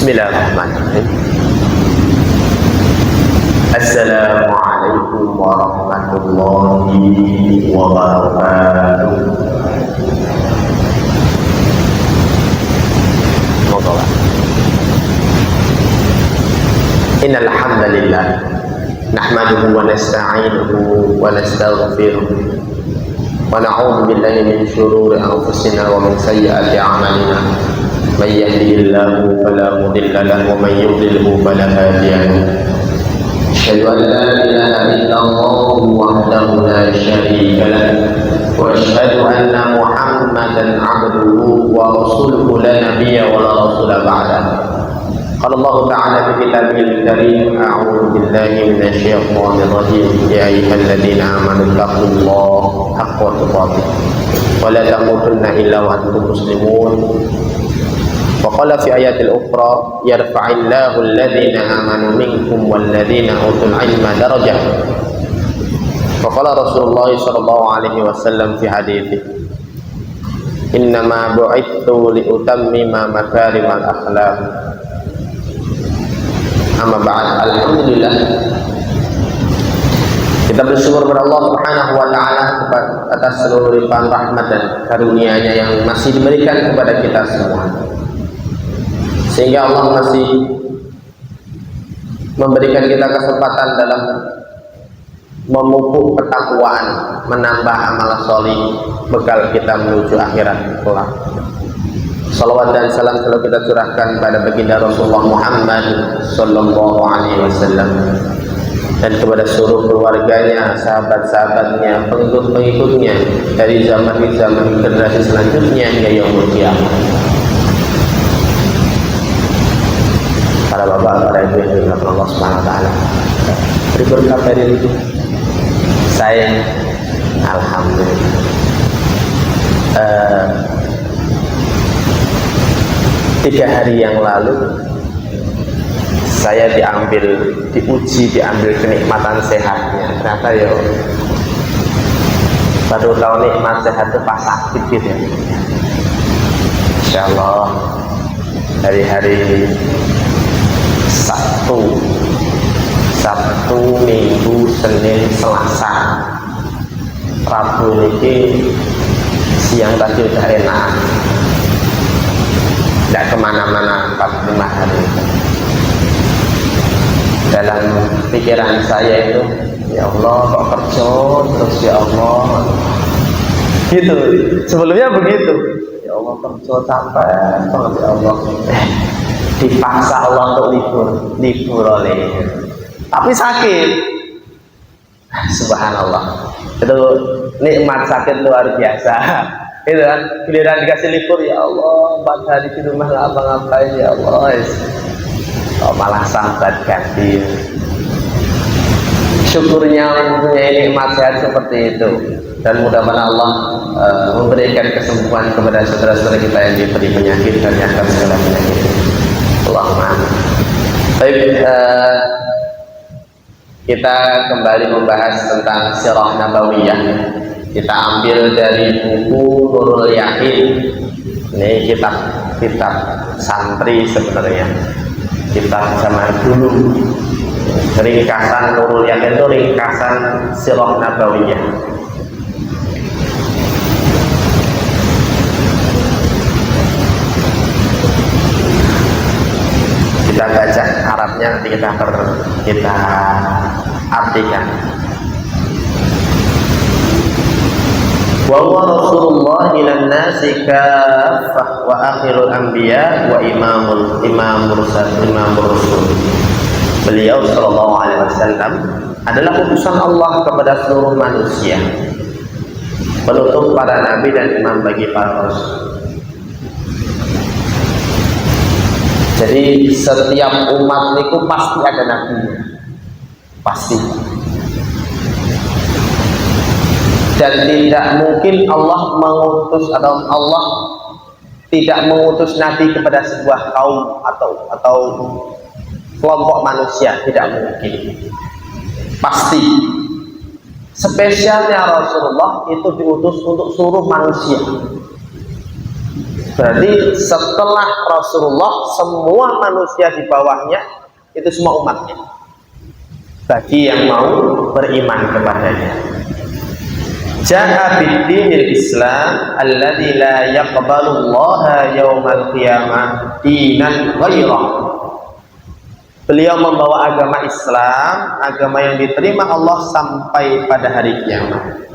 Bismillahirrahmanirrahim. Assalamualaikum warahmatullahi wabarakatuh. Innal hamdalillah nahmaduhu wa nasta'inuhu wa nastaghfiruh wa na'udzu billahi min shururi anfusina wa min sayyiati a'malina. Man yahdihillahu fala mudilla lahu wa man yudlilhu fala hadiya lahu. Asyhadu an la ilaha illallah wahdahu la syarika lahu wa asyhadu anna Muhammadan 'abduhu wa rasuluhu la nabiyya wa la rasula ba'dahu. Qala Allah ta'ala fi kitabihil karim, a'udzu billahi minasyaitonir rajim. Ya ayyuhalladzina amanu taqullaha haqqa tuqatih wa la tamutunna illa wa antum muslimun. Wa fi ayatil ukhra yarfa'illahu alladhina amanu minkum walladhina utul ilma darajat. Wa qala Rasulullah sallallahu alaihi wasallam fi hadithi, innama bu'ithu liutammima makarimal akhlaq. Amma ba'd. Alhamdulillah, kita bersyukur kepada Allah Subhanahu wa taala atas seluruh limpahan rahmat dan karunia-Nya yang masih diberikan kepada kita semua, sehingga Allah masih memberikan kita kesempatan dalam memupuk ketakwaan, menambah amal sholih, bekal kita menuju akhirat kelak. Salawat dan salam selalu kita curahkan pada baginda Rasulullah Muhammad sallallahu alaihi wasallam dan kepada seluruh keluarganya, sahabat-sahabatnya, pengikut-pengikutnya dari zaman ke zaman, generasi selanjutnya hingga yaumul qiyamah. Para bapak, para ibu yang dimuliakan Allah Subhanahu wa taala. Beri berkat dari itu. Saya alhamdulillah. 3 hari yang lalu saya diuji kenikmatan sehatnya. Ternyata ya baru tahu nikmat sehat itu pas sakit gitu ya. Insyaallah hari-hari Sabtu, Minggu, Senin, Selasa, Rabu ini siang tadi udah enak, tidak kemana-mana 45 hari. Dalam pikiran saya itu, ya Allah kok kerja terus, ya Allah gitu. Sebelumnya begitu, ya Allah kerja sampai banget, ya Allah dipaksa Allah untuk libur oleh, tapi sakit. Subhanallah, itu nikmat sakit luar biasa. Itu kan, giliran dikasih libur, ya Allah 4 hari di rumah nggak apa-ngapain, ya Allah malah sambat ganti. Syukurnya mempunyai nikmat sehat seperti itu, dan mudah-mudahan Allah memberikan kesembuhan kepada saudara-saudara kita yang diberi penyakit dan yang akan segala penyakit. Allahumma. Baik, kita kembali membahas tentang sirah nabawiyah. Kita ambil dari buku Nurul Yakin. Ini kitab santri sebenarnya, kitab zaman dulu. Ringkasan Nurul Yakin itu ringkasan sirah nabawiyah. Kita baca Arabnya, nanti kita artikan. Wa huwa Rasulullah ilan nasi kaffah wa akhirul anbiya wa imamur rusul. Beliau sallallahu alaihi wasallam adalah utusan Allah kepada seluruh manusia, penutup para nabi dan imam bagi para rasul. Jadi setiap umat itu pasti ada nabinya, pasti. Dan tidak mungkin Allah mengutus, atau Allah tidak mengutus nabi kepada sebuah kaum atau kelompok manusia, tidak mungkin. Pasti. Spesialnya Rasulullah itu diutus untuk seluruh manusia. Berarti setelah Rasulullah semua manusia di bawahnya itu semua umatnya, bagi yang mau beriman kepadanya. Ja'a bid-dinil Islam alladzi la yaqbalu Allah yaumal qiyamah dinan ghairah. Beliau membawa agama Islam, agama yang diterima Allah sampai pada hari kiamat.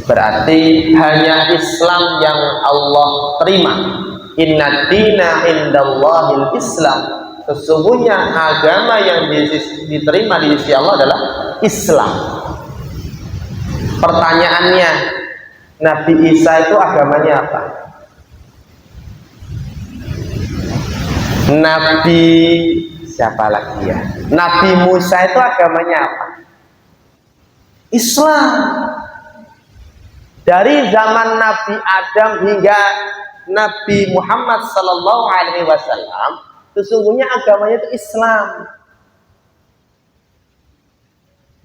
Berarti hanya Islam yang Allah terima. Inna dina indallahil Islam. Sesungguhnya agama yang diterima di sisi Allah adalah Islam. Pertanyaannya, Nabi Isa itu agamanya apa? Nabi siapa lagi ya? Nabi Musa itu agamanya apa? Islam. Dari zaman Nabi Adam hingga Nabi Muhammad Sallallahu Alaihi Wasallam, sesungguhnya agamanya itu Islam.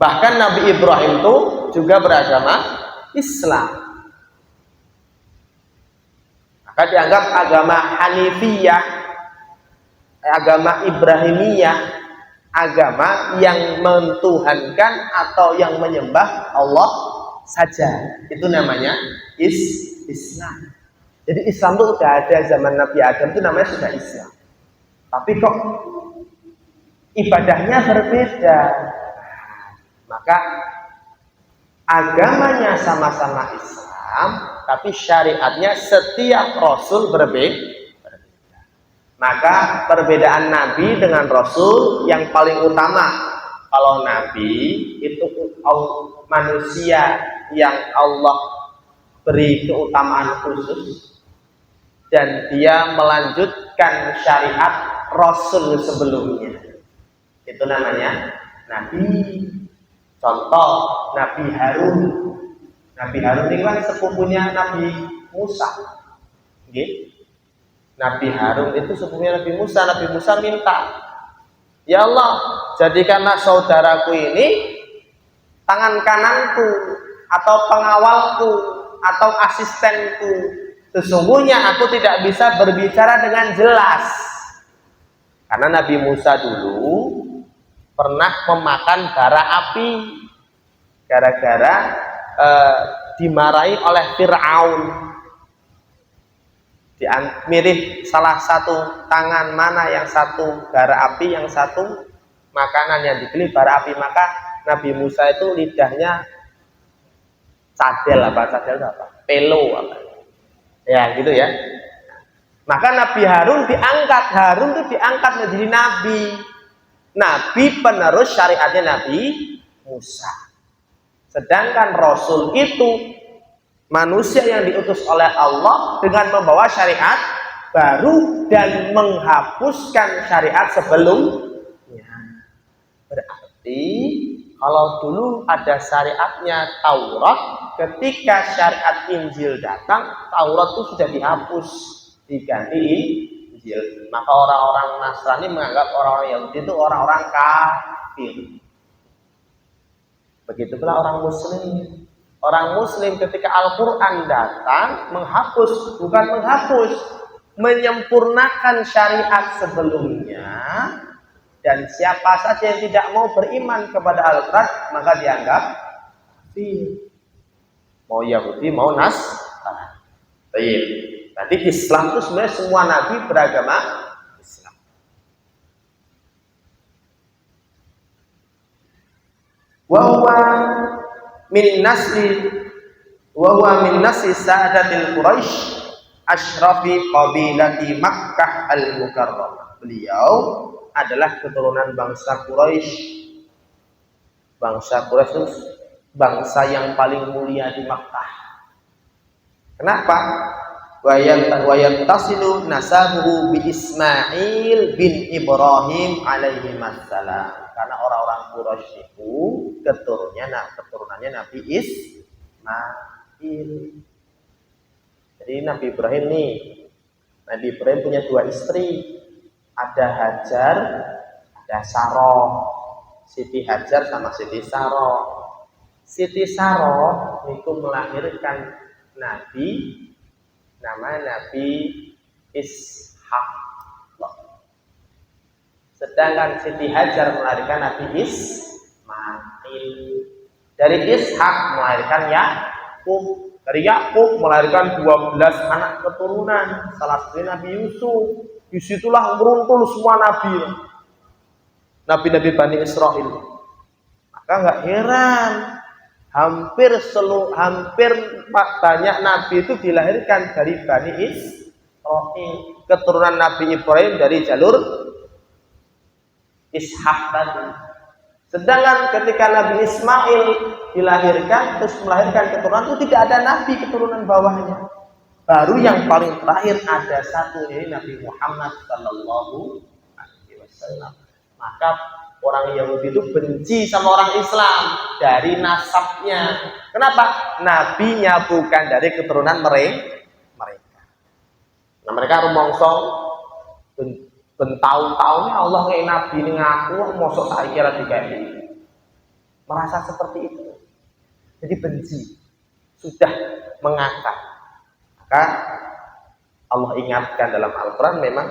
Bahkan Nabi Ibrahim itu juga beragama Islam. Maka dianggap agama Hanifiyah, agama Ibrahimiyah, agama yang mentuhankan atau yang menyembah Allah saja. Itu namanya Islam. Jadi Islam itu sudah ada zaman Nabi Adam, itu namanya sudah Islam. Tapi kok ibadahnya berbeda. Maka agamanya sama-sama Islam, tapi syariatnya setiap Rasul berbeda. Maka perbedaan Nabi dengan Rasul yang paling utama, kalau Nabi itu manusia yang Allah beri keutamaan khusus dan dia melanjutkan syariat Rasul sebelumnya. Itu namanya Nabi. Contoh Nabi Harun. Nabi Harun ini kan sepupunya Nabi Musa. Nabi Harun itu sepupunya Nabi Musa. Nabi Musa minta, ya Allah, jadikanlah saudaraku ini tangan kananku atau pengawalku atau asistenku. Sesungguhnya aku tidak bisa berbicara dengan jelas. Karena Nabi Musa dulu pernah memakan bara api gara-gara dimarahi oleh Fir'aun. Mirip salah satu tangan, mana yang satu bara api, yang satu makanan yang dibeli bara api. Maka Nabi Musa itu lidahnya cadel apa? Pelo apa? Ya gitu ya. Maka Nabi Harun itu diangkat menjadi nabi. Nabi penerus syariatnya Nabi Musa. Sedangkan Rasul itu manusia yang diutus oleh Allah dengan membawa syariat baru dan menghapuskan syariat sebelumnya. Berarti kalau dulu ada syariatnya Taurat, ketika syariat Injil datang, Taurat itu sudah dihapus, diganti Injil. Maka orang-orang Nasrani menganggap orang-orang Yahudi itu orang-orang kafir. Begitu pula orang Muslim. Orang Muslim ketika Al-Quran datang, bukan menghapus, menyempurnakan syariat sebelumnya. Dan siapa saja yang tidak mau beriman kepada Al-Quran, maka dianggap kafir. Mau Yahudi, mau Nasrani. Jadi Islam itu sebenarnya semua nabi beragama Islam. Wa huwa min nasli sa'adatil Quraisy asyrafi qabilati Makkah al-Mukarramah. Beliau adalah keturunan bangsa Quraisy. Bangsa Quraisy itu bangsa yang paling mulia di Makkah. Kenapa? Wa yantasilu nasabuhu bi Ismail bin Ibrahim alaihi wassalam. Karena orang-orang Quraisy itu keturunannya Nabi Ismail. Jadi Nabi Ibrahim punya dua istri. Ada Hajar, ada Saroh. Siti Hajar sama Siti Saroh. Siti Saroh itu melahirkan Nabi nama Nabi Ishak. Sedangkan Siti Hajar melahirkan Nabi Ismail. Dari Ishak melahirkan Yakub. Dari Yakub melahirkan 12 anak keturunan. Salah satunya Nabi Yusuf. Disitulah meruntul semua nabi. Nabi-nabi Bani Israel. Maka nggak heran. Hampir banyak nabi itu dilahirkan dari Bani Israel. Keturunan Nabi Ibrahim dari jalur Ishak tadi. Sedangkan ketika Nabi Ismail dilahirkan, terus melahirkan keturunan itu tidak ada nabi keturunan bawahnya. Baru yang paling terakhir ada satu, ini Nabi Muhammad Sallallahu Alaihi Wasallam. Maka orang Yahudi itu benci sama orang Islam dari nasabnya. Kenapa? Nabinya bukan dari keturunan mereka. Nah mereka rumongsong bertahun-tahunnya Allah kayak nabi ini ngaku mosok saya kira diganti. Merasa seperti itu. Jadi benci. Sudah mengakar. Maka Allah ingatkan dalam Al-Quran memang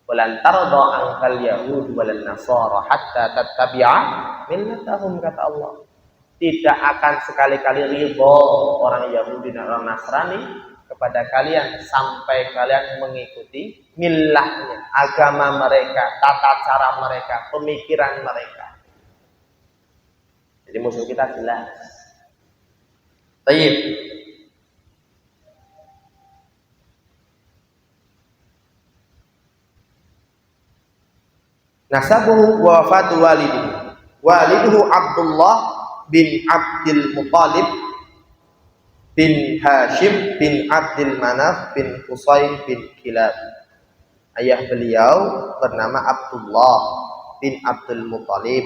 walan tarda ankal yahud walan nasara hatta tattabi'a millatahum, kata Allah. Tidak akan sekali-kali ridho orang Yahudi dan orang Nasrani kepada kalian sampai kalian mengikuti millahnya, agama mereka, tata cara mereka, pemikiran mereka. Jadi musuh kita jelas. Baik. Nasabuhu wa wafatu walidihi. Waliduhu Abdullah bin Abdul Muttalib bin Hashim bin Abdul Manaf bin Qusay bin Kilab. Ayah beliau bernama Abdullah bin Abdul Muttalib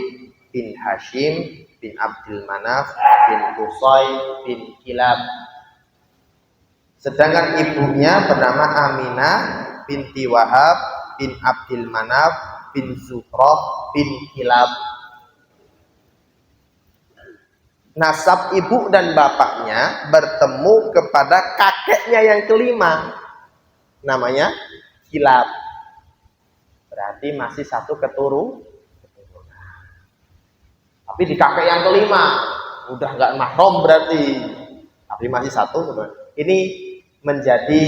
bin Hashim bin Abdul Manaf bin Qusay bin Kilab. Sedangkan ibunya bernama Aminah binti Wahab bin Abdul Manaf bin Zuhrah bin Kilab. Nasab ibu dan bapaknya bertemu kepada kakeknya yang kelima, namanya Kilab. Berarti masih satu keturunan. Tapi di kakek yang kelima udah nggak mahram berarti, tapi masih satu. Ini menjadi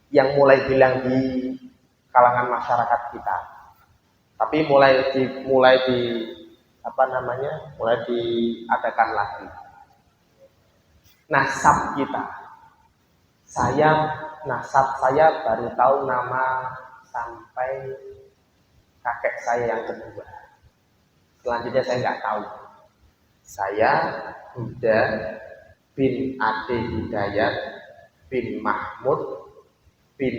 yang mulai hilang di kalangan masyarakat kita. Tapi mulai diadakan lagi. Nasab kita. Nasab saya baru tahu nama sampai kakek saya yang kedua. Selanjutnya saya nggak tahu. Saya Huda bin Ade Hidayat bin Mahmud bin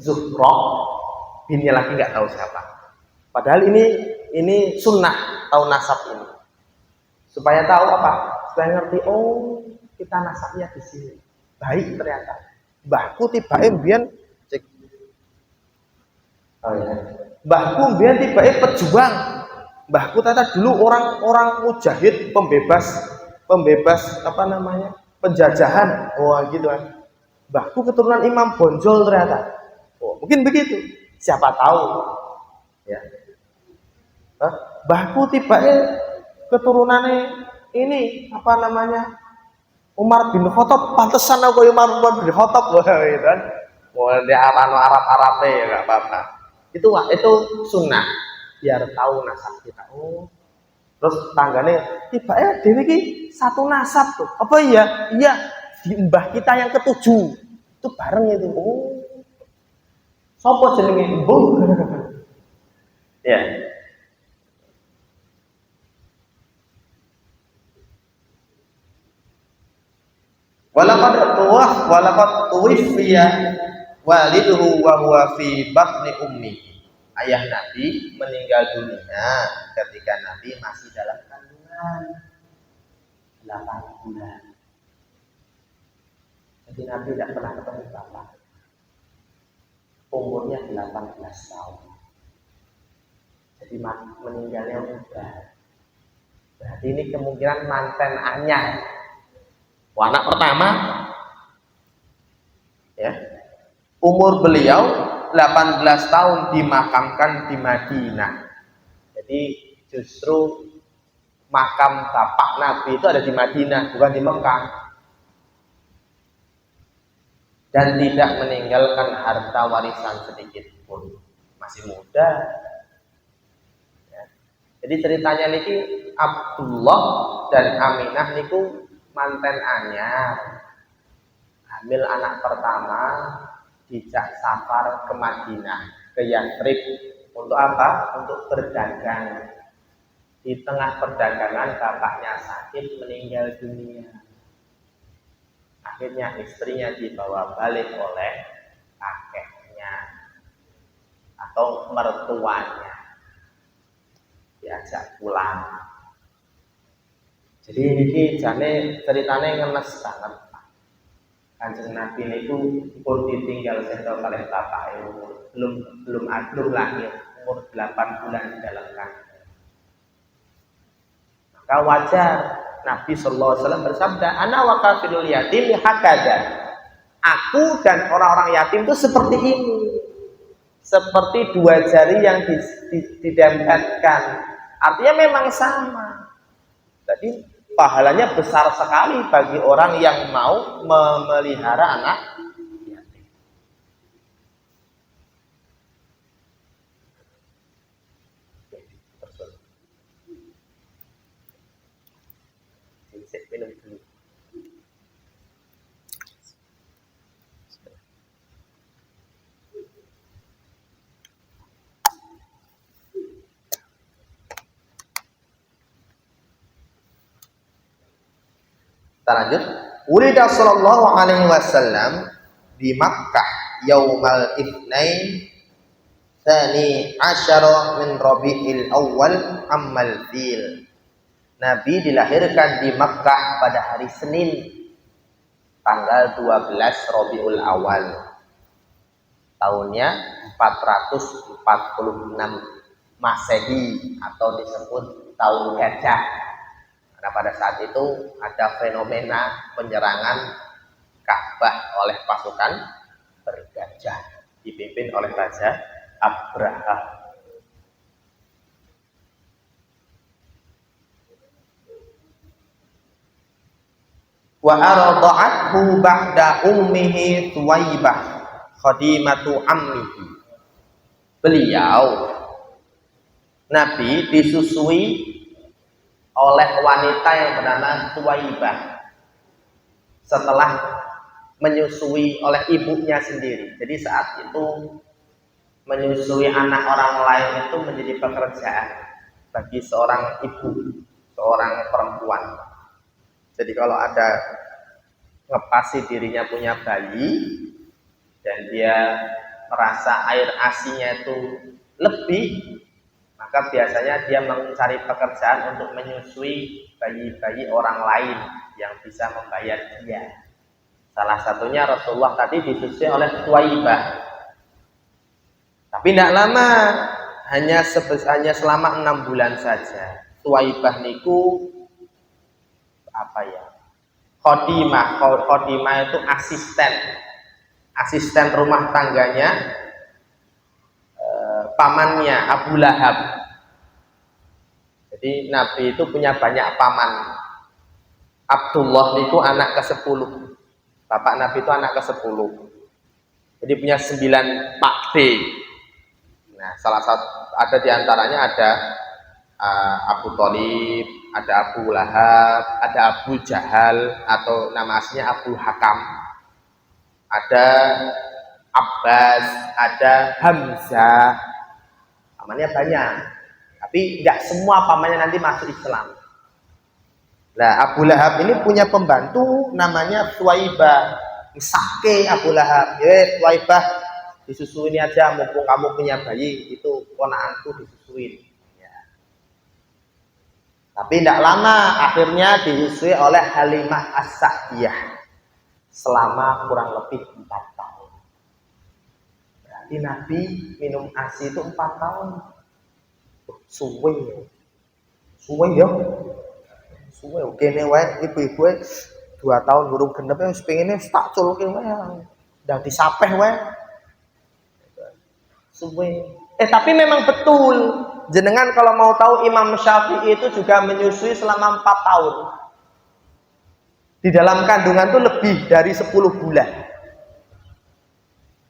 Zuhroh binnya lagi nggak tahu siapa. Padahal ini sunnah tahu nasab ini. Supaya tahu apa? Supaya ngerti, oh kita nasabnya di sini. Baik ternyata. Mbahku tiba-tiba mbiyen cek. Oh ya. Mbahku mbiyen tiba-tiba pejuang. Mbahku ternyata dulu orang mujahid, pembebas penjajahan. Oh gitu kan. Mbahku keturunan Imam Bonjol ternyata. Oh, mungkin begitu. Siapa tahu. Ya. Mbahku tiba-tiba keturunannya ini Umar bin Khattab, pantesan aku Umar bin Khattab gitu kan. Dia Arab ya enggak apa-apa. Itu sunnah biar tahu nasab kita. Oh. Terus tanggane tiba-tiba dhewe iki satu nasab tuh. Apa iya? Iya, di mbah kita yang ketujuh. Itu bareng itu. Oh. Sopo jenenge? Mbuh. Ya. Walaqad tuwfiya waliduhu wa huwa fi batni ummi. Ayah Nabi meninggal dunia ketika Nabi masih dalam kandungan 8 bulan. Jadi Nabi tidak pernah ketemu bapak. Umurnya 18 tahun. Jadi meninggalnya muda. Berarti ini kemungkinan manten anyar. Anak pertama Umur beliau 18 tahun dimakamkan di Madinah. Jadi justru makam bapak Nabi itu ada di Madinah, bukan di Mekah. Dan tidak meninggalkan harta warisan sedikit pun. Masih muda. Ya. Jadi ceritanya niki Abdullah dan Aminah niku manten anyar. Hamil anak pertama, dijak safar ke Madinah, ke Yathrib. Untuk apa? Untuk berdagang. Di tengah perdagangan bapaknya sakit, meninggal dunia. Akhirnya istrinya dibawa balik oleh kakeknya atau mertuanya, diajak pulang. Jadi ini jane ceritanya ngenes banget. Kanjeng Nabi itu pun ditinggal sendo kalih bapak belum lahir, umur 8 bulan di dalam kandungan. Maka wajar Nabi sallallahu alaihi wasallam bersabda, "Ana wa kafilul yatim hakada." Aku dan orang-orang yatim itu seperti ini. Seperti dua jari yang didempetkan. Artinya memang sama. Jadi pahalanya besar sekali bagi orang yang mau memelihara anak yatim. Minum dulu. Kita lanjut. Ulida sallallahu alaihi wasallam di Makkah yaumal itsnain tsani asyara min Rabiul Awal ammal fil. Nabi dilahirkan di Makkah pada hari Senin tanggal 12 Rabiul Awal tahunnya 446 Masehi atau disebut tahun gajah. Karena pada saat itu ada fenomena penyerangan Ka'bah oleh pasukan bergajah dipimpin oleh Raja Abraha. Wa arda'athu ba'da ummihi Thuwaibah khadimatu ammihi. Beliau Nabi disusui oleh wanita yang bernama Thuwaibah setelah menyusui oleh ibunya sendiri. Jadi saat itu menyusui anak orang lain itu menjadi pekerjaan bagi seorang ibu, seorang perempuan. Jadi kalau ada ngepasi dirinya punya bayi dan dia merasa air asinya itu lebih, maka biasanya dia mencari pekerjaan untuk menyusui bayi-bayi orang lain yang bisa membayar dia. Salah satunya Rasulullah tadi disusui oleh Thuwaibah. Tapi tidak lama, hanya selama 6 bulan saja. Thuwaibah niku apa ya? Khodimah itu asisten rumah tangganya pamannya Abu Lahab. Jadi Nabi itu punya banyak paman. Abdullah itu anak ke-10. Bapak Nabi itu anak ke-10. Jadi punya 9 pakde. Nah, salah satu ada diantaranya ada Abu Thalib, ada Abu Lahab, ada Abu Jahal atau nama aslinya Abu Hakam, ada Abbas, ada Hamzah. Pamannya banyak, tapi tidak semua pamannya nanti masuk Islam. Nah, Abu Lahab ini punya pembantu namanya Thuwaibah. Sake Abu Lahab, Thuwaibah disusuin aja, mumpung kamu punya bayi, itu ponakanku disusuin. Tapi tidak lama, akhirnya disusui oleh Halimah As-Sa'diyah selama kurang lebih 4 tahun. Berarti Nabi minum ASI itu 4 tahun. Suwe ya. Suwe kene wae ibu-ibu 2 tahun burung genep wis pengine tak culke wae. Ndang disapeh wae. suwe. Tapi memang betul. Jenengan kalau mau tahu Imam Syafi'i itu juga menyusui selama 4 tahun. Di dalam kandungan itu lebih dari 10 bulan.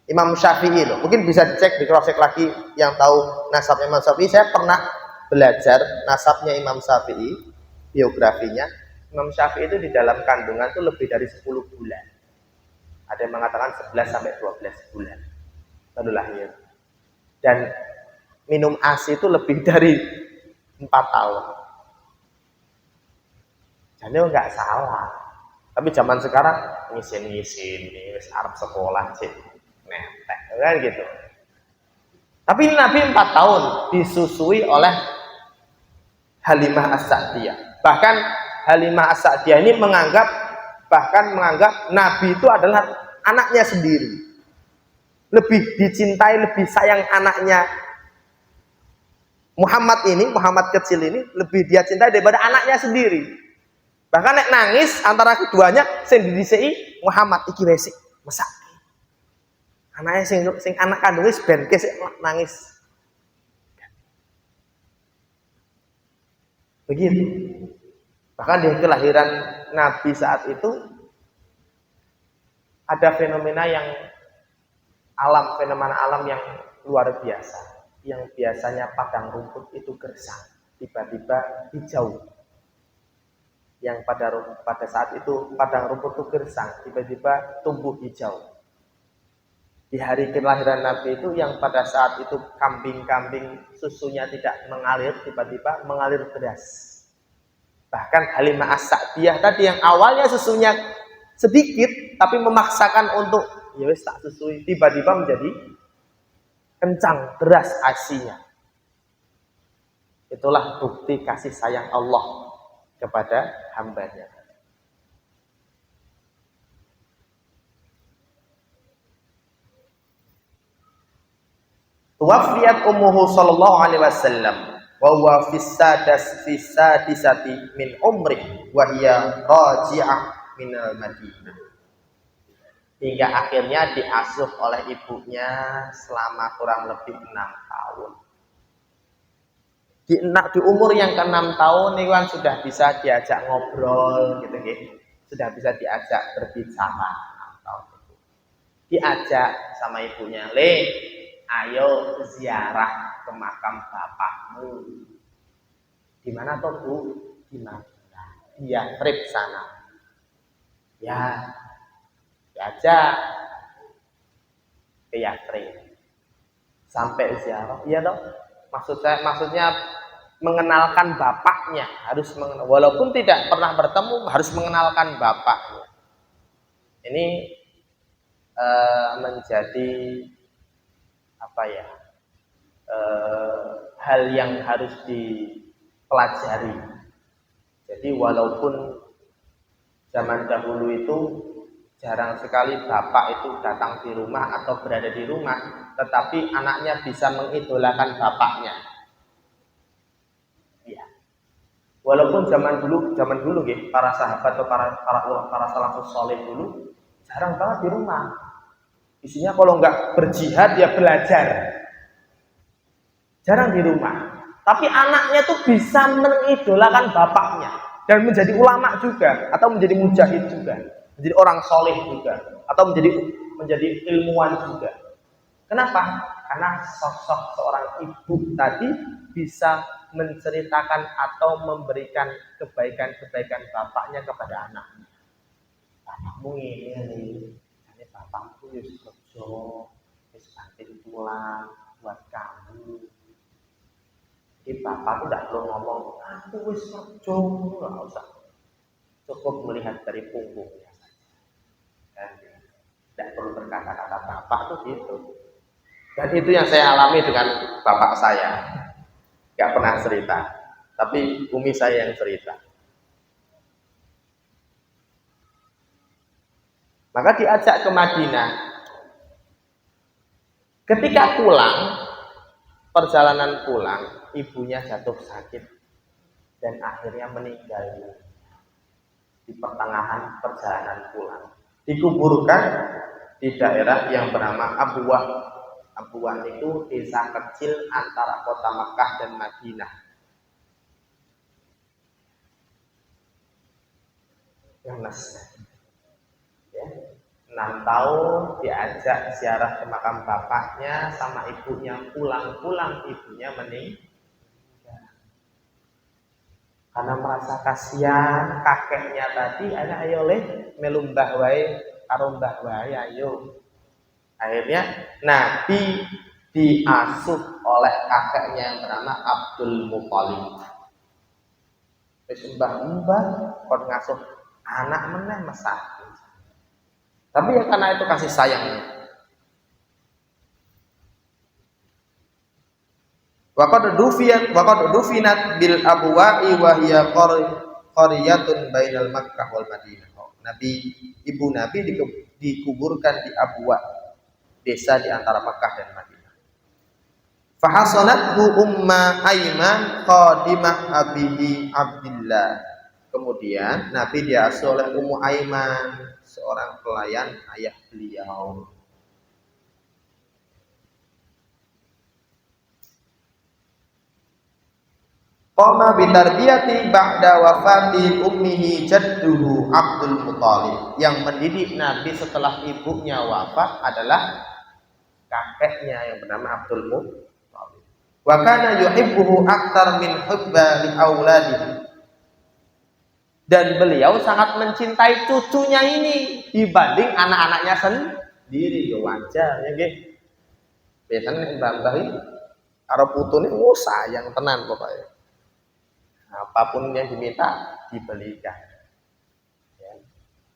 Imam Syafi'i loh. Mungkin bisa dicek, di cross check lagi yang tahu nasabnya Imam Syafi'i. Saya pernah belajar nasabnya Imam Syafi'i, biografinya. Imam Syafi'i itu di dalam kandungan itu lebih dari 10 bulan. Ada yang mengatakan 11 sampai 12 bulan baru lahir. Dan minum ASI itu lebih dari 4 tahun. Jadi nggak salah. Tapi zaman sekarang ngisin-ngisin, wis arep sekolah sih, netek kan gitu. Tapi ini Nabi 4 tahun disusui oleh Halimah As-Sa'diyah. Bahkan Halimah As-Sa'diyah ini menganggap Nabi itu adalah anaknya sendiri. Lebih dicintai, lebih sayang anaknya Muhammad kecil ini lebih dia cintai daripada anaknya sendiri. Bahkan nek nangis antara keduanya sing didhisiki Muhammad iki wis mesak. Anaknya sing anak kandungnya ben sik nangis. Begitu. Bahkan di kelahiran Nabi saat itu ada fenomena alam yang luar biasa. Yang biasanya padang rumput itu gersang, tiba-tiba hijau. Yang pada saat itu padang rumput itu gersang, tiba-tiba tumbuh hijau. Di hari kelahiran Nabi itu yang pada saat itu kambing-kambing susunya tidak mengalir, tiba-tiba mengalir deras. Bahkan Halimah As-Sa'diyah tadi yang awalnya susunya sedikit tapi memaksakan untuk ya wis tak susui, tiba-tiba menjadi kencang, deras asinya. Itulah bukti kasih sayang Allah kepada hambanya. Tuwafiyat ummuhu sallallahu alaihi wasallam wa huwa fisadisati min umrih wa hiya raji'ah minal Madinah. Hingga akhirnya diasuh oleh ibunya selama kurang lebih 6 tahun. Di umur yang ke-6 tahun ini kan sudah bisa diajak ngobrol gitu gitu. Sudah bisa diajak berbicara 6 tahun itu. Diajak sama ibunya, "Le, ayo ziarah ke makam bapakmu." Di mana toh, Bu? Di Madinah. Dia trip sana. Ya, diajak ke Yatsrib sampai ziarah, iya dong. Maksudnya mengenalkan bapaknya, walaupun tidak pernah bertemu harus mengenalkan bapaknya. Ini menjadi hal yang harus dipelajari. Jadi walaupun zaman dahulu itu jarang sekali bapak itu datang di rumah atau berada di rumah, tetapi anaknya bisa mengidolakan bapaknya. Ya. Walaupun zaman dulu gitu, para sahabat atau para salafus saleh dulu jarang banget di rumah. Isinya kalau nggak berjihad ya belajar. Jarang di rumah. Tapi anaknya tuh bisa mengidolakan bapaknya dan menjadi ulama juga atau menjadi mujahid juga. Menjadi orang soleh juga atau menjadi ilmuwan juga. Kenapa? Karena sosok seorang ibu tadi bisa menceritakan atau memberikan kebaikan-kebaikan bapaknya kepada anaknya. Bapakmu ini bapakku wis kerja, wis banting tulang buat kamu. Jadi bapak tuh tidak perlu ngomong, aku wis kerja, nggak usah. Cukup melihat dari punggungnya. Tidak perlu berkata-kata bapak tuh gitu. Dan itu yang saya alami dengan bapak saya. Gak pernah cerita, tapi umi saya yang cerita. Maka diajak ke Madinah. Ketika perjalanan pulang, ibunya jatuh sakit dan akhirnya meninggal di pertengahan perjalanan pulang. Dikuburkan di daerah yang bernama Abuwa itu desa kecil antara kota Makkah dan Madinah. Mas, ya, 6 tahun diajak ziarah ke makam bapaknya sama ibunya, pulang-pulang ibunya meninggal. Karena merasa kasihan kakeknya tadi, ayo leh melumbah wae karo mbah wae ayo. Akhirnya Nabi diasuh oleh kakeknya yang bernama Abdul Muthalib. Wis mbah-mbah kon ngasuh anak meneh mesah. Tapi ya karena itu kasih sayangnya. Waqad dufinat bil abwa'i wa hiya qaryatun bainal Makkah wal Madinah. Ibu Nabi dikuburkan di Abwa, desa di antara Makkah dan Madinah. Fahasanathu umma Aiman qadimah abihi Abdillah. Kemudian Nabi diasuh oleh Ummu Aiman, seorang pelayan ayah beliau. Qama bitarbiyati ba'da wafati ummihi jadduhu Abdul Muthalib. Yang mendidik Nabi setelah ibunya wafat adalah kakeknya yang bernama Abdul Muthalib. Wa kana yuhibbuhu aktsar min hubba li auladihi. Dan beliau sangat mencintai cucunya ini dibanding anak-anaknya sendiri. Ya wajar ya nggih. Biasanya mbah-mbah iki karo putune sayang tenan pokoknya. Apapun yang diminta dibelikan.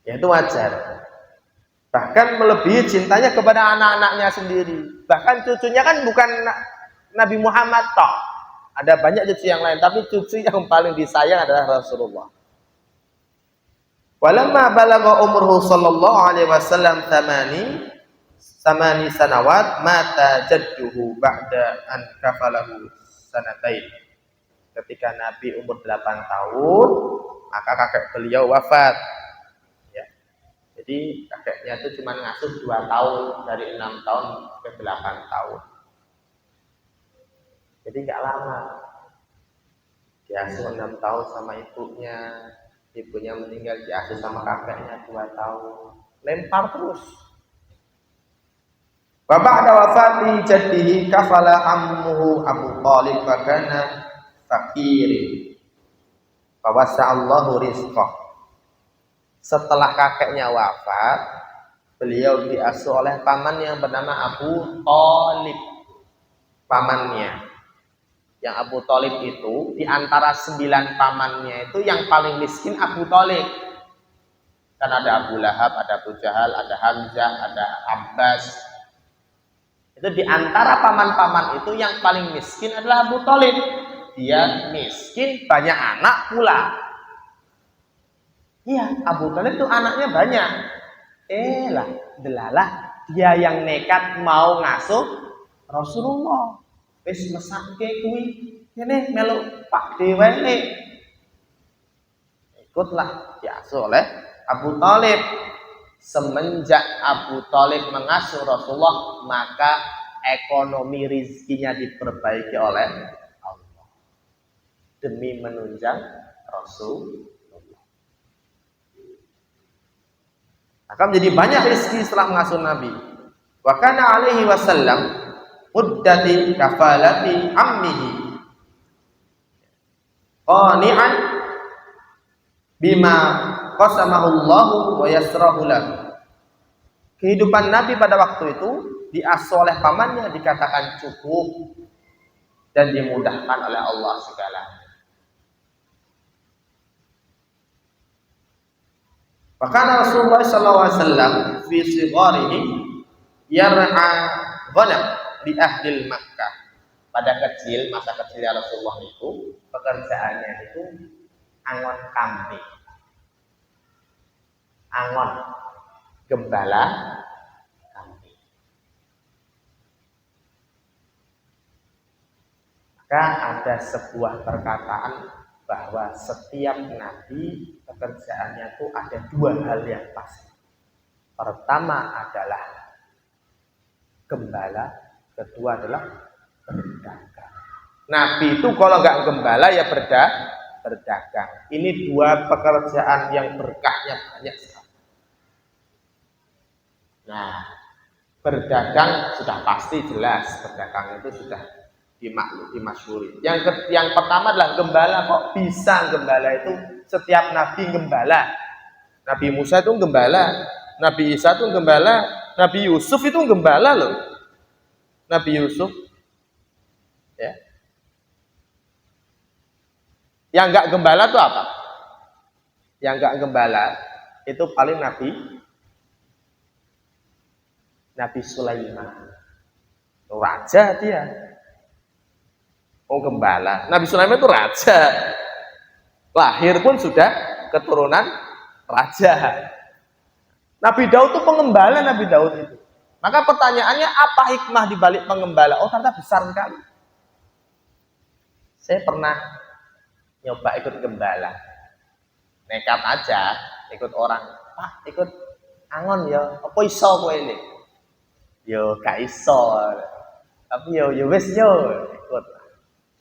Ya, itu wajar. Bahkan melebihi cintanya kepada anak-anaknya sendiri. Bahkan cucunya kan bukan Nabi Muhammad toh. Ada banyak cucu yang lain, tapi cucu yang paling disayang adalah Rasulullah. Walamma balagha umruhu sallallahu alaihi wasallam samani sanawat mata jadduhu ba'da an kafalahu sanatain. Ketika Nabi umur 8 tahun, maka kakek beliau wafat. Ya. Jadi kakeknya itu cuma ngasuh 2 tahun, dari 6 tahun ke 8 tahun. Jadi nggak lama. Diasuh 6 tahun sama ibunya meninggal, diasuh sama kakeknya 2 tahun. Lempar terus. Wa ba'da wafati jaddihi kafala ammuhu Abu Thalib wa kana fakirin fawasa'allahu rizqah. Setelah kakeknya wafat, beliau diasuh oleh paman yang bernama Abu Thalib. Pamannya yang Abu Thalib itu di antara 9 pamannya itu yang paling miskin Abu Thalib. Kan ada Abu Lahab, ada Abu Jahal, ada Hamzah, ada Abbas. Itu di antara paman-paman itu yang paling miskin adalah Abu Thalib. Dia miskin, banyak anak pula. Iya, Abu Thalib itu anaknya banyak. Delalah dia yang nekat mau ngasuh Rasulullah. Wis mesake kuwi, ngene melu Pak Dewe. Ikutlah diasuh oleh Abu Thalib. Semenjak Abu Thalib mengasuh Rasulullah, maka ekonomi rizkinya diperbaiki oleh Allah demi menunjang Rasulullah. Akan menjadi banyak rezeki setelah mengasuh Nabi. Wa kana alaihi wasallam muddati kafalati ammihi qani'an bima qasamahu Allah wa yasrahu lahu. Kehidupan Nabi pada waktu itu diasuh oleh pamannya dikatakan cukup dan dimudahkan oleh Allah segalanya. Bahkan Rasulullah SAW fi sigharihi yar'a ghanam di ahdil Makkah. Pada masa kecilnya Rasulullah itu pekerjaannya itu angon kambing, angon gembala kambing. Maka ada sebuah perkataan bahwa setiap nabi pekerjaannya itu ada 2 hal yang pasti. Pertama adalah gembala kedua adalah berdagang. Nabi itu kalau nggak gembala ya berdagang. Ini dua pekerjaan yang berkahnya banyak sekali. Nah, berdagang sudah pasti jelas, berdagang itu sudah dimasyhuri. Yang pertama adalah gembala. Kok bisa gembala itu? Setiap nabi gembala. Nabi Musa itu gembala, Nabi Isa itu gembala, Nabi Yusuf itu gembala loh. Nabi Yusuf, ya. Yang enggak gembala itu apa? Yang enggak gembala itu paling Nabi Sulaiman. Raja dia. Oh gembala. Nabi Sulaiman itu raja. Lahir pun sudah keturunan raja. Nabi Daud itu pengembala, Nabi Daud itu. Maka pertanyaannya apa hikmah di balik pengembala? Oh ternyata besar sekali. Saya pernah nyoba ikut gembala. Nekat aja ikut orang. Pak ikut angon ya. Apa iso kowe ini? Yo gak iso. Tapi yo wis yo ikut.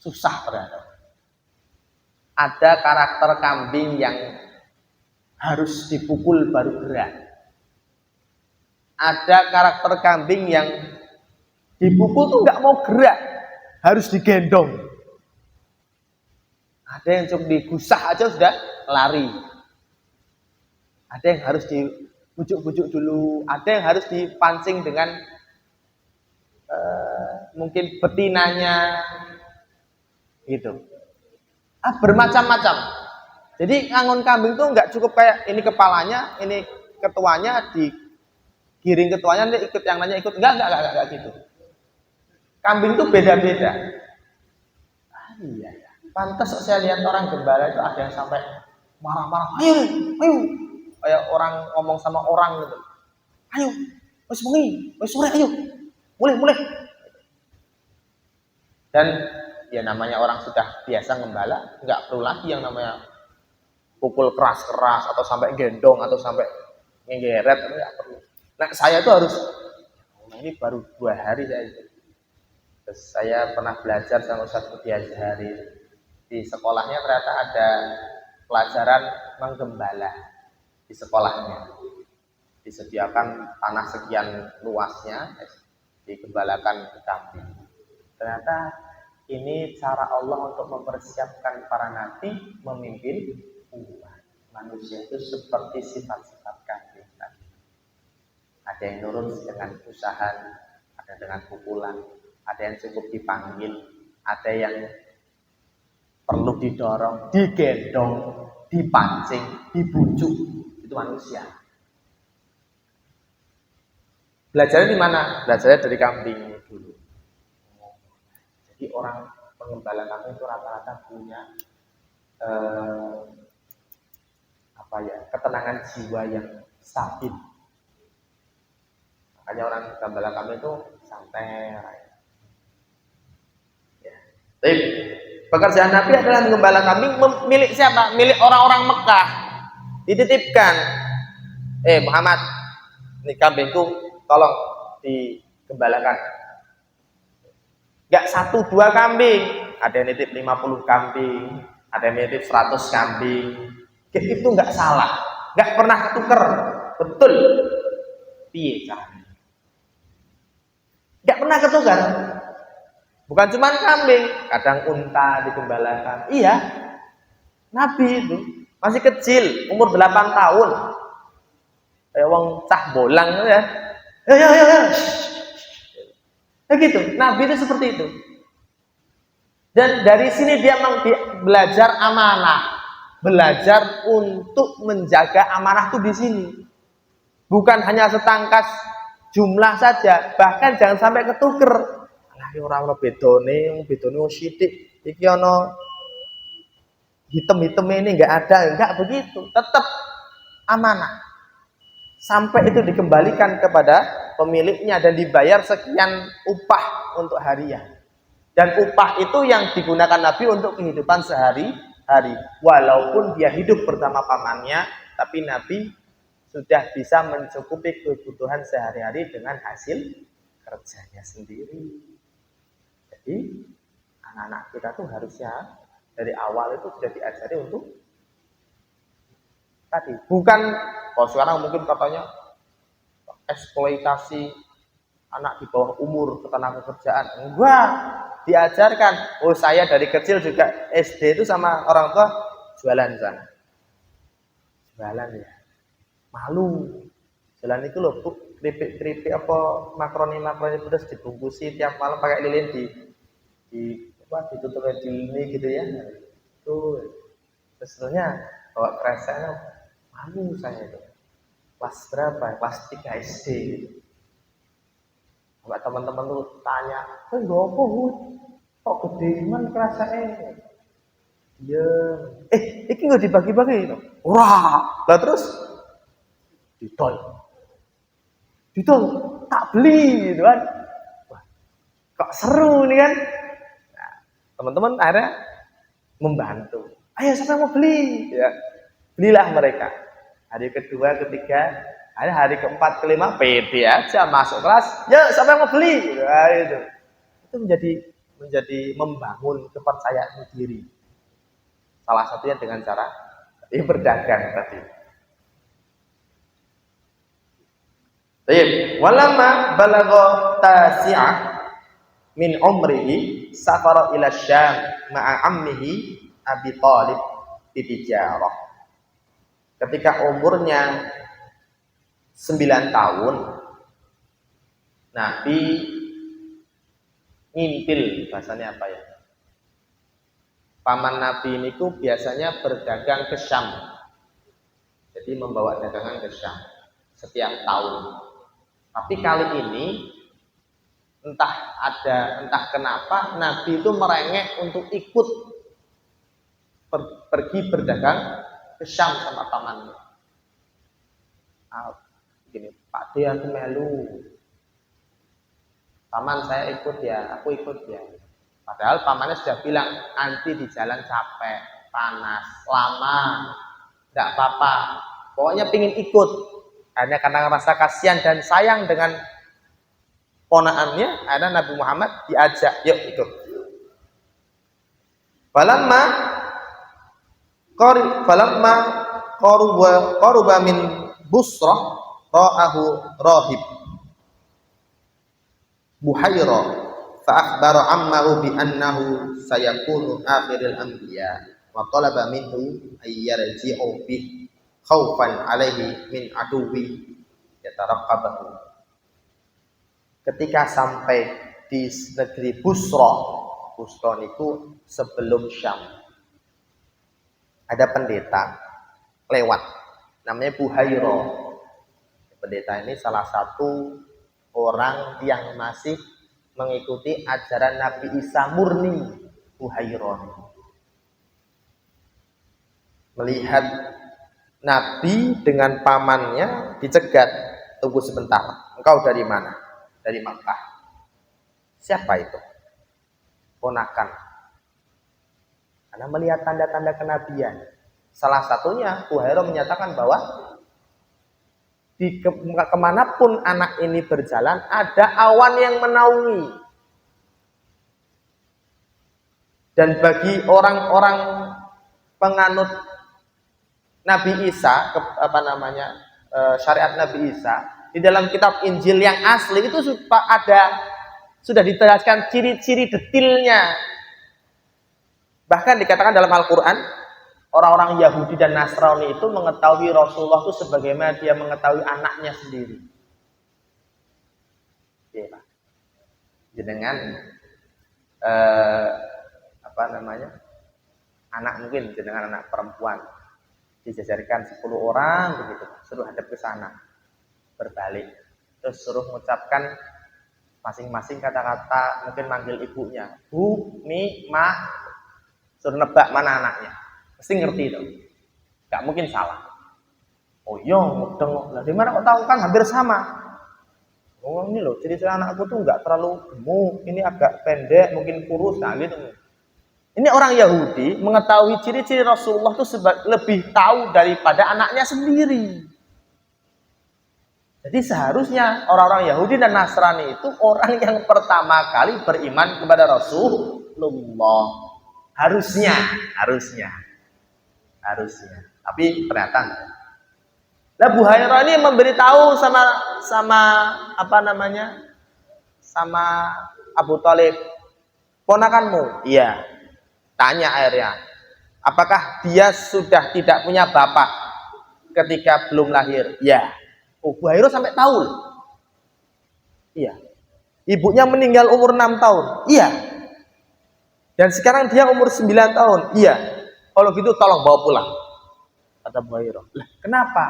Susah ternyata. Ada karakter kambing yang harus dipukul baru gerak. Ada karakter kambing yang dipukul tuh nggak mau gerak, harus digendong. Ada yang cukup digusah aja sudah lari. Ada yang harus dibujuk-bujuk dulu. Ada yang harus dipancing dengan mungkin betinanya, gitu. Bermacam-macam. Jadi ngangon kambing tuh nggak cukup kayak ini kepalanya, ini ketuanya digiring ketuanya, nanti ikut yang lainnya ikut. Enggak gitu. Kambing tuh beda-beda. Iya. Pantas saya lihat orang gembala itu ada yang sampai marah-marah. Ayo. Kayak orang ngomong sama orang gitu. Ayo, wis bengi, wis sore ayo. Mulai. Dan ya namanya orang sudah biasa gembala, nggak perlu lagi yang namanya pukul keras-keras atau sampai gendong atau sampai ngegeret, nggak perlu. Nah saya itu harus, ini baru 2 hari saya itu. Terus saya pernah belajar sama Ustaz Budi Azhari. Di sekolahnya ternyata ada pelajaran menggembala di sekolahnya. Disediakan tanah sekian luasnya, digembalakan kambing. Ternyata ini cara Allah untuk mempersiapkan para nabi memimpin umat manusia itu seperti sifat-sifat kambing tadi. Ada yang nurut dengan usaha, ada dengan pukulan, ada yang cukup dipanggil, ada yang perlu didorong, digendong, dipancing, dibujuk. Itu manusia. Belajarnya di mana? Belajarnya dari kambing dulu. Jadi orang pengembala kambing itu rata-rata punya ketenangan jiwa yang stabil. Makanya orang gembala kambing itu santai. Ya. Tapi pekerjaan Nabi adalah menggembala kambing milik siapa? Milik orang-orang Mekah. Dititipkan. Muhammad, ini kambingku tolong digembalakan. Gak 1-2 kambing. Ada yang nitip 50 kambing. Ada yang nitip 100 kambing. Itu gak salah. Gak pernah tuker. Betul. Piye caranya? Gak pernah ketukar. Bukan cuma kambing, kadang unta digembalakan. Iya, Nabi itu masih kecil, umur 8 tahun. Kayak wong cah bolang ya. Ya. Begitu, Nabi itu seperti itu. Dan dari sini dia belajar amanah, belajar untuk menjaga amanah itu di sini. Bukan hanya setangkas jumlah saja, bahkan jangan sampai ketuker. Orang bedone sithik iki ana hitam-hitam ini enggak begitu, tetap amanah sampai itu dikembalikan kepada pemiliknya dan dibayar sekian upah untuk harian. Dan upah itu yang digunakan Nabi untuk kehidupan sehari-hari. Walaupun dia hidup bersama pamannya, tapi Nabi sudah bisa mencukupi kebutuhan sehari-hari dengan hasil kerjanya sendiri. Jadi anak-anak kita tuh harusnya dari awal itu sudah diajari untuk tadi. Bukan kalau sekarang mungkin katanya eksploitasi anak di bawah umur ketenagakerjaan. Enggak, diajarkan. Oh, saya dari kecil juga SD itu sama orang tua jualan sana. Jualan ya. Malu. Jualan itu loh, Bu, keripik-keripik apa makroni pedas dibungkusi tiap malam pakai lilin ditutup di ini gitu ya. Itu sebenarnya bawa keresahannya malu saya itu. Kelas berapa? Kelas 3 SD gitu. Kalau teman-teman tuh tanya, "Kok apa, Bu? Kok gede man kerasanya?" Ya, iki nggak dibagi-bagi itu. Wah, lah terus ditol, tak beli gitu kan. Wah, kok seru nih kan? Nah, teman-teman akhirnya membantu. Ayo siapa yang mau beli? Ya, belilah mereka. Hari kedua, ketiga, hari keempat, kelima, pede aja masuk kelas. Ya, siapa yang mau beli? Nah, itu menjadi membangun kepercayaan diri. Salah satunya dengan cara berdagang tadi. Baik, walamma balagha tasi'ah min umrihi safara ila Syam ma'a ammihi Abi Thalib bitijarah. Ketika umurnya 9 tahun, Nabi ngintil, bahasanya apa ya? Paman Nabi ini tuh biasanya berdagang ke Syam. Jadi membawa dagangan ke Syam setiap tahun. Tapi kali ini entah kenapa Nabi itu merengek untuk ikut pergi berdagang ke Syam sama pamannya. Gini, Pak D aku melu. Paman saya ikut ya, aku ikut ya. Padahal pamannya sudah bilang, nanti di jalan capek, panas, lama, tidak apa-apa. Pokoknya pingin ikut. Hanya karena rasa kasihan dan sayang dengan ponaannya, akhirnya Nabi Muhammad diajak, yuk ikut. Falamma qaruba min Busrah ra'ahu rahib Buhaira fa'akhbara ammahu bi annahu sayakunu akhiril anbiya wa talaba minhu ayyarji'u bih khaufan alaihi min aduwi yataraqqabahu. Ketika sampai di negeri Busra itu sebelum Syam, ada pendeta lewat namanya Buhaira. Pendeta ini salah satu orang yang masih mengikuti ajaran Nabi Isa murni. Buhaira melihat Nabi dengan pamannya dicegat. Tunggu sebentar, engkau dari mana? Dari Makkah. Siapa itu? Ponakan. Karena melihat tanda-tanda kenabian. Salah satunya Buhaira menyatakan bahwa kemanapun anak ini berjalan ada awan yang menaungi. Dan bagi orang-orang penganut Nabi Isa, syariat Nabi Isa, di dalam kitab Injil yang asli itu sudah dijelaskan ciri-ciri detailnya. Bahkan dikatakan dalam Al-Quran, orang-orang Yahudi dan Nasrani itu mengetahui Rasulullah itu sebagaimana dia mengetahui anaknya sendiri. Ya, Pak. Jenengan anak mungkin jenengan anak perempuan dijajarkan 10 orang begitu, suruh hadap ke sana, berbalik, terus suruh mengucapkan masing-masing kata-kata, mungkin manggil ibunya, Bu, Mi, Ma, suruh nebak mana anaknya. Pasti ngerti itu, gak mungkin salah. Oh iya, mudeng. Lah di mana kok tahu, kan hampir sama. Oh ini loh, ciri-ciri anakku tuh nggak terlalu gemuk, ini agak pendek, mungkin kurus, nah gitu. Ini orang Yahudi mengetahui ciri-ciri Rasulullah tuh lebih tahu daripada anaknya sendiri. Jadi seharusnya orang-orang Yahudi dan Nasrani itu orang yang pertama kali beriman kepada Rasulullah. Harusnya. Tapi ternyata enggak. Nah, Buhairah ini memberitahu sama apa namanya? Sama Abu Thalib, ponakanmu. Iya. Tanya akhirnya, apakah dia sudah tidak punya bapak ketika belum lahir? Iya. Oh, Buhairah sampai tahu. Iya. Ibunya meninggal umur 6 tahun. Iya. Dan sekarang dia umur 9 tahun. Iya. Kalau gitu tolong bawa pulang. Kata Buhairah. Lah, kenapa?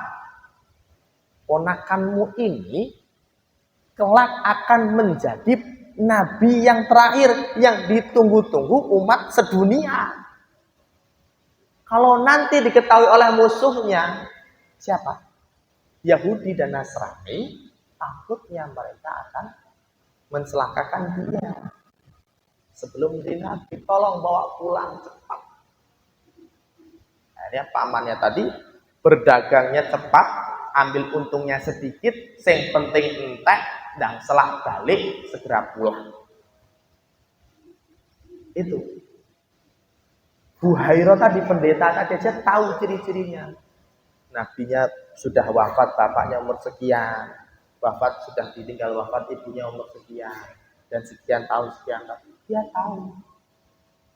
Ponakanmu ini kelak akan menjadi nabi yang terakhir yang ditunggu-tunggu umat sedunia. Kalau nanti diketahui oleh musuhnya, siapa? Yahudi dan Nasrani, takutnya mereka akan mencelakakan dia. Sebelum jadi nabi, tolong bawa pulang cepat. Akhirnya pamannya tadi berdagangnya cepat, ambil untungnya sedikit, yang penting entek, dan selak balik segera pulang. Itu. Buhairah tadi, pendeta tadi aja tahu ciri-cirinya. Nabinya sudah wafat, bapaknya umur sekian. Wafat sudah ditinggal wafat, ibunya umur sekian. Dan sekian tahun. Dia tahu.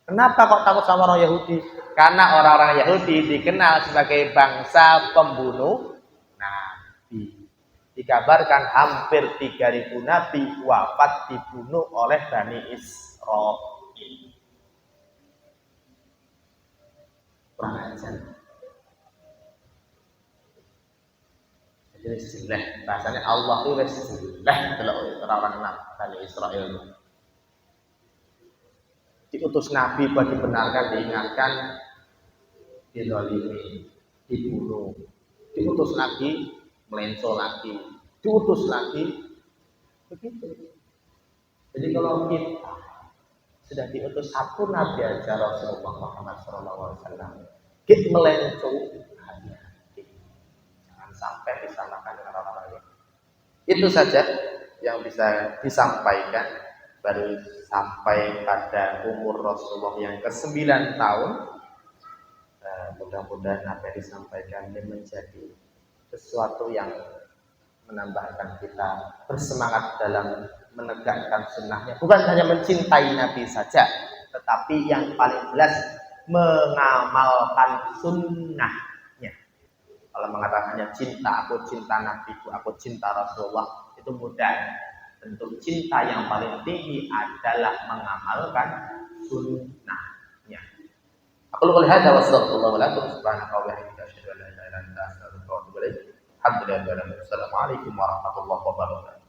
Kenapa kok takut sama orang Yahudi? Karena orang-orang Yahudi dikenal sebagai bangsa pembunuh nabi. Dikabarkan hampir 3.000 nabi wafat dibunuh oleh Bani Israil. Kurang ajar. Jadi istilah bahasanya Allah itu istilah kalau orang-orang Bani Israil. Diutus Nabi buat dibenarkan, diingatkan, dizalimi, dibunuh. Diutus lagi, melenso lagi. Diutus lagi, begitu. Jadi kalau kita sudah diutus satu Nabi aja Rasulullah Muhammad SAW, kita melenso, hati-hati. Jangan sampai disamakan dengan orang-orang lain. Itu saja yang bisa disampaikan. Baru sampai pada umur Rasulullah yang ke-9 tahun. Mudah-mudahan apa yang disampaikan ini menjadi sesuatu yang menambahkan kita bersemangat dalam menegakkan sunnahnya. Bukan hanya mencintai Nabi saja, tetapi yang paling jelas mengamalkan sunnahnya. Kalau mengatakannya cinta, aku cinta Nabi, aku cinta Rasulullah, itu mudah. Bentuk cinta yang paling tinggi adalah mengamalkan sunnahnya. Aku lupa lihat wa sallallahu alaihi wasallam subhanahu wa ta'ala asyhadu an la ilaha illa anta astaghfiruka wa atubu ilaik. Alhamdulillah. Assalamualaikum warahmatullahi wabarakatuh.